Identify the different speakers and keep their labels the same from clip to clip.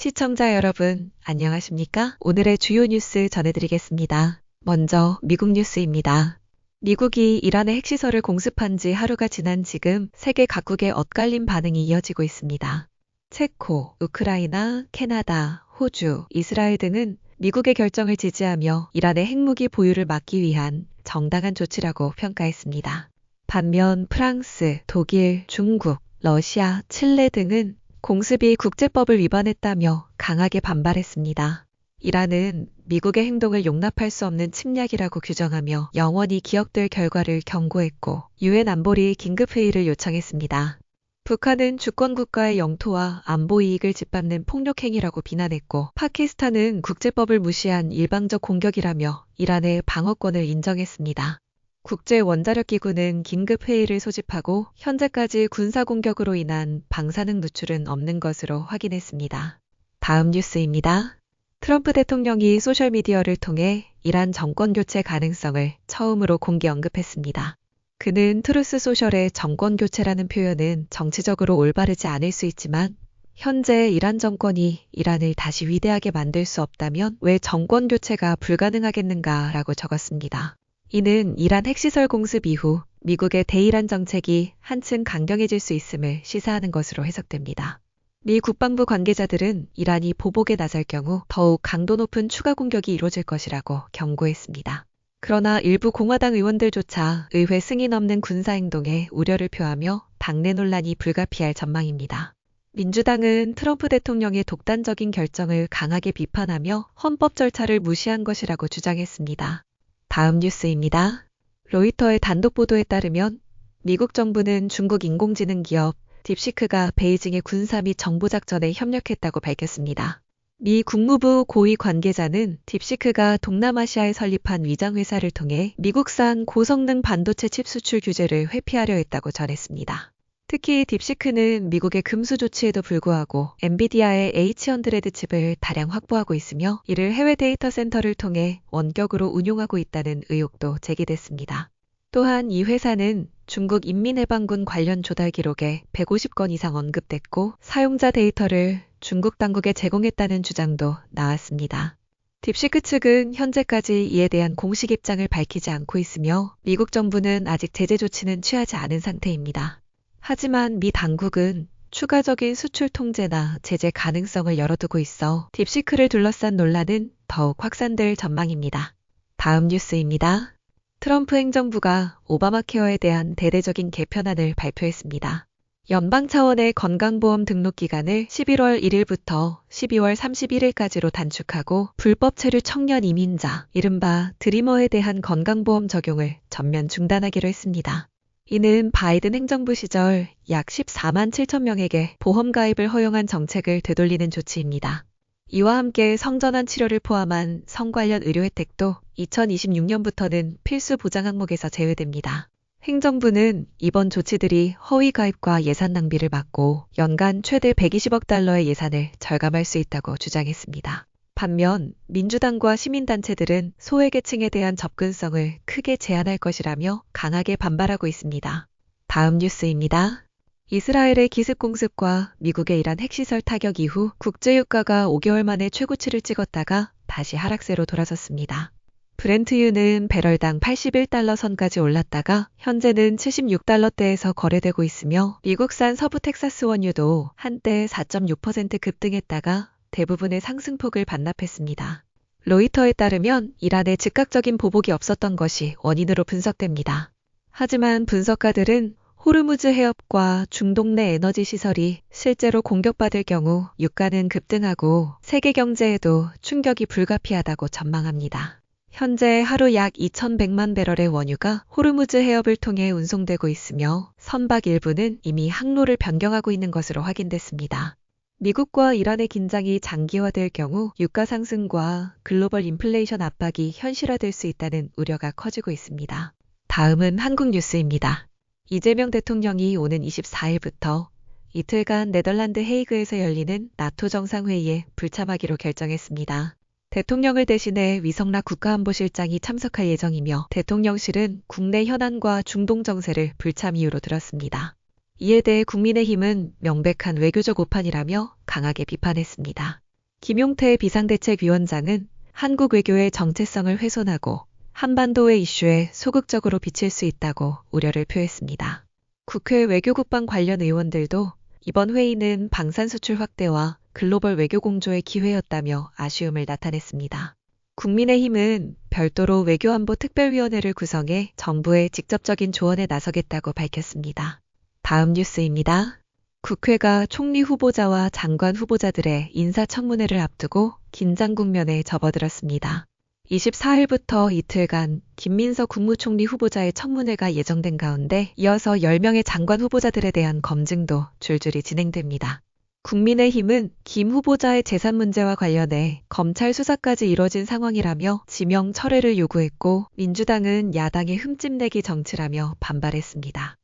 Speaker 1: 시청자 여러분, 안녕하십니까? 오늘의 주요 뉴스 전해드리겠습니다. 먼저 미국 뉴스입니다. 미국이 이란의 핵시설을 공습한 지 하루가 지난 지금 세계 각국의 엇갈린 반응이 이어지고 있습니다. 체코, 우크라이나, 캐나다, 호주, 이스라엘 등은 미국의 결정을 지지하며 이란의 핵무기 보유를 막기 위한 정당한 조치라고 평가했습니다. 반면 프랑스, 독일, 중국, 러시아, 칠레 등은 공습이 국제법을 위반했다며 강하게 반발했습니다. 이란은 미국의 행동을 용납할 수 없는 침략이라고 규정하며 영원히 기억될 결과를 경고했고 유엔 안보리 긴급회의를 요청했습니다. 북한은 주권국가의 영토와 안보 이익을 짓밟는 폭력행위라고 비난했고 파키스탄은 국제법을 무시한 일방적 공격이라며 이란의 방어권을 인정했습니다. 국제원자력기구는 긴급회의를 소집하고 현재까지 군사공격으로 인한 방사능 누출은 없는 것으로 확인했습니다. 다음 뉴스입니다. 트럼프 대통령이 소셜미디어를 통해 이란 정권교체 가능성을 처음으로 공개 언급했습니다. 그는 트루스 소셜의 정권교체라는 표현은 정치적으로 올바르지 않을 수 있지만 현재 이란 정권이 이란을 다시 위대하게 만들 수 없다면 왜 정권교체가 불가능하겠는가라고 적었습니다. 이는 이란 핵시설 공습 이후 미국의 대이란 정책이 한층 강경해질 수 있음을 시사하는 것으로 해석됩니다. 미 국방부 관계자들은 이란이 보복에 나설 경우 더욱 강도 높은 추가 공격이 이루어질 것이라고 경고했습니다. 그러나 일부 공화당 의원들조차 의회 승인 없는 군사행동에 우려를 표하며 당내 논란이 불가피할 전망입니다. 민주당은 트럼프 대통령의 독단적인 결정을 강하게 비판하며 헌법 절차를 무시한 것이라고 주장했습니다. 다음 뉴스입니다. 로이터의 단독 보도에 따르면 미국 정부는 중국 인공지능 기업 딥시크가 베이징의 군사 및 정보작전에 협력했다고 밝혔습니다. 미 국무부 고위 관계자는 딥시크가 동남아시아에 설립한 위장회사를 통해 미국산 고성능 반도체 칩 수출 규제를 회피하려 했다고 전했습니다. 특히 딥시크는 미국의 금수 조치에도 불구하고 엔비디아의 H100 칩을 다량 확보하고 있으며 이를 해외 데이터 센터를 통해 원격으로 운용하고 있다는 의혹도 제기됐습니다. 또한 이 회사는 중국 인민해방군 관련 조달 기록에 150건 이상 언급됐고 사용자 데이터를 중국 당국에 제공했다는 주장도 나왔습니다. 딥시크 측은 현재까지 이에 대한 공식 입장을 밝히지 않고 있으며 미국 정부는 아직 제재 조치는 취하지 않은 상태입니다. 하지만 미 당국은 추가적인 수출 통제나 제재 가능성을 열어두고 있어 딥시크를 둘러싼 논란은 더욱 확산될 전망입니다. 다음 뉴스입니다. 트럼프 행정부가 오바마 케어에 대한 대대적인 개편안을 발표했습니다. 연방 차원의 건강보험 등록 기간을 11월 1일부터 12월 31일까지로 단축하고 불법 체류 청년 이민자, 이른바 드리머에 대한 건강보험 적용을 전면 중단하기로 했습니다. 이는 바이든 행정부 시절 약 14만 7천 명에게 보험 가입을 허용한 정책을 되돌리는 조치입니다. 이와 함께 성전환 치료를 포함한 성 관련 의료 혜택도 2026년부터는 필수 보장 항목에서 제외됩니다. 행정부는 이번 조치들이 허위 가입과 예산 낭비를 막고 연간 최대 120억 달러의 예산을 절감할 수 있다고 주장했습니다. 반면 민주당과 시민단체들은 소외계층에 대한 접근성을 크게 제한할 것이라며 강하게 반발하고 있습니다. 다음 뉴스입니다. 이스라엘의 기습공습과 미국의 이란 핵시설 타격 이후 국제유가가 5개월 만에 최고치를 찍었다가 다시 하락세로 돌아섰습니다. 브렌트유는 배럴당 81달러 선까지 올랐다가 현재는 76달러대에서 거래되고 있으며 미국산 서부 텍사스 원유도 한때 4.6% 급등했다가 대부분의 상승폭을 반납했습니다. 로이터에 따르면 이란의 즉각적인 보복이 없었던 것이 원인으로 분석됩니다. 하지만 분석가들은 호르무즈 해협과 중동 내 에너지 시설이 실제로 공격받을 경우 유가는 급등하고 세계 경제에도 충격이 불가피하다고 전망합니다. 현재 하루 약 2,100만 배럴의 원유가 호르무즈 해협을 통해 운송되고 있으며 선박 일부는 이미 항로를 변경하고 있는 것으로 확인됐습니다. 미국과 이란의 긴장이 장기화될 경우 유가 상승과 글로벌 인플레이션 압박이 현실화될 수 있다는 우려가 커지고 있습니다. 다음은 한국 뉴스입니다. 이재명 대통령이 오는 24일부터 이틀간 네덜란드 헤이그에서 열리는 나토 정상회의에 불참하기로 결정했습니다. 대통령을 대신해 위성락 국가안보실장이 참석할 예정이며 대통령실은 국내 현안과 중동 정세를 불참 이유로 들었습니다. 이에 대해 국민의힘은 명백한 외교적 오판이라며 강하게 비판했습니다. 김용태 비상대책위원장은 한국 외교의 정체성을 훼손하고 한반도의 이슈에 소극적으로 비칠 수 있다고 우려를 표했습니다. 국회 외교국방 관련 의원들도 이번 회의는 방산수출 확대와 글로벌 외교 공조의 기회였다며 아쉬움을 나타냈습니다. 국민의힘은 별도로 외교안보특별위원회를 구성해 정부의 직접적인 조언에 나서겠다고 밝혔습니다. 다음 뉴스입니다. 국회가 총리 후보자와 장관 후보자들의 인사청문회를 앞두고 긴장 국면에 접어들었습니다. 24일부터 이틀간 김민석 국무총리 후보자의 청문회가 예정된 가운데 이어서 10명의 장관 후보자들에 대한 검증도 줄줄이 진행됩니다. 국민의힘은 김 후보자의 재산 문제와 관련해 검찰 수사까지 이뤄진 상황이라며 지명 철회를 요구했고 민주당은 야당의 흠집내기 정치라며 반발했습니다.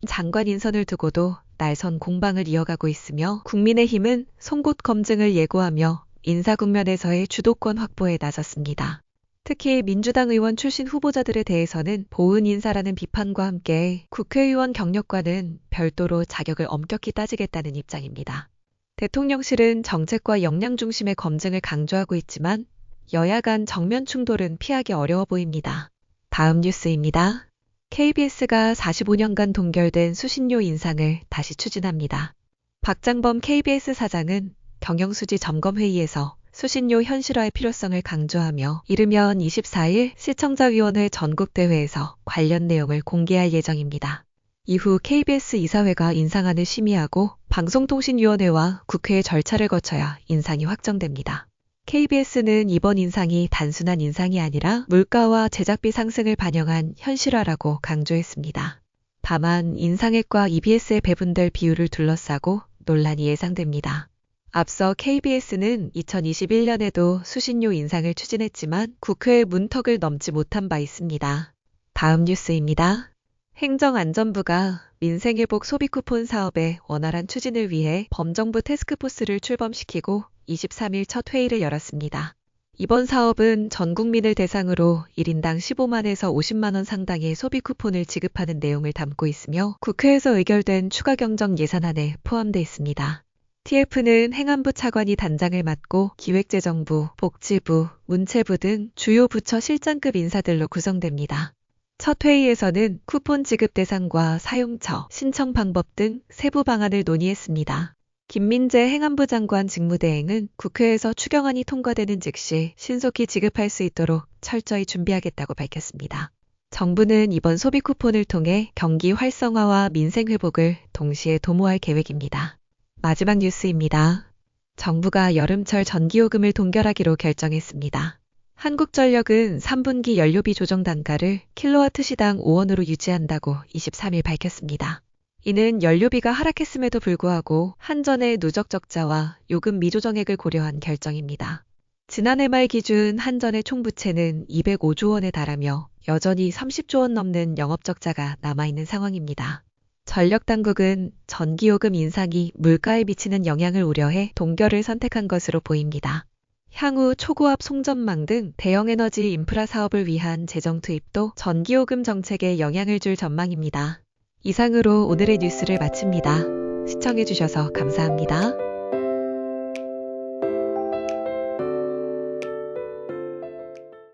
Speaker 1: 장관 인선을 두고도 날선 공방을 이어가고 있으며 국민의힘은 송곳 검증을 예고하며 인사 국면에서의 주도권 확보에 나섰습니다. 특히 민주당 의원 출신 후보자들에 대해서는 보은 인사라는 비판과 함께 국회의원 경력과는 별도로 자격을 엄격히 따지겠다는 입장입니다. 대통령실은 정책과 역량 중심의 검증을 강조하고 있지만 여야 간 정면 충돌은 피하기 어려워 보입니다. 다음 뉴스입니다. KBS가 45년간 동결된 수신료 인상을 다시 추진합니다. 박장범 KBS 사장은 경영수지 점검회의에서 수신료 현실화의 필요성을 강조하며 이르면 24일 시청자위원회 전국대회에서 관련 내용을 공개할 예정입니다. 이후 KBS 이사회가 인상안을 심의하고 방송통신위원회와 국회의 절차를 거쳐야 인상이 확정됩니다. KBS는 이번 인상이 단순한 인상이 아니라 물가와 제작비 상승을 반영한 현실화라고 강조했습니다. 다만 인상액과 EBS에 배분될 비율을 둘러싸고 논란이 예상됩니다. 앞서 KBS는 2021년에도 수신료 인상을 추진했지만 국회의 문턱을 넘지 못한 바 있습니다. 다음 뉴스입니다. 행정안전부가 민생회복 소비쿠폰 사업의 원활한 추진을 위해 범정부 태스크포스를 출범시키고 23일 첫 회의를 열었습니다. 이번 사업은 전 국민을 대상으로 1인당 15만에서 50만 원 상당의 소비쿠폰을 지급하는 내용을 담고 있으며 국회에서 의결된 추가 경정 예산안에 포함되어 있습니다. TF는 행안부 차관이 단장을 맡고 기획재정부, 복지부, 문체부 등 주요 부처 실장급 인사들로 구성됩니다. 첫 회의에서는 쿠폰 지급 대상과 사용처, 신청 방법 등 세부 방안을 논의했습니다. 김민재 행안부 장관 직무대행은 국회에서 추경안이 통과되는 즉시 신속히 지급할 수 있도록 철저히 준비하겠다고 밝혔습니다. 정부는 이번 소비 쿠폰을 통해 경기 활성화와 민생 회복을 동시에 도모할 계획입니다. 마지막 뉴스입니다. 정부가 여름철 전기요금을 동결하기로 결정했습니다. 한국전력은 3분기 연료비 조정 단가를 킬로와트시당 5원으로 유지한다고 23일 밝혔습니다. 이는 연료비가 하락했음에도 불구하고 한전의 누적 적자와 요금 미조정액을 고려한 결정입니다. 지난해 말 기준 한전의 총부채는 205조 원에 달하며 여전히 30조 원 넘는 영업적자가 남아있는 상황입니다. 전력당국은 전기요금 인상이 물가에 미치는 영향을 우려해 동결을 선택한 것으로 보입니다. 향후 초고압 송전망 등 대형에너지 인프라 사업을 위한 재정 투입도 전기요금 정책에 영향을 줄 전망입니다. 이상으로 오늘의 뉴스를 마칩니다. 시청해주셔서 감사합니다.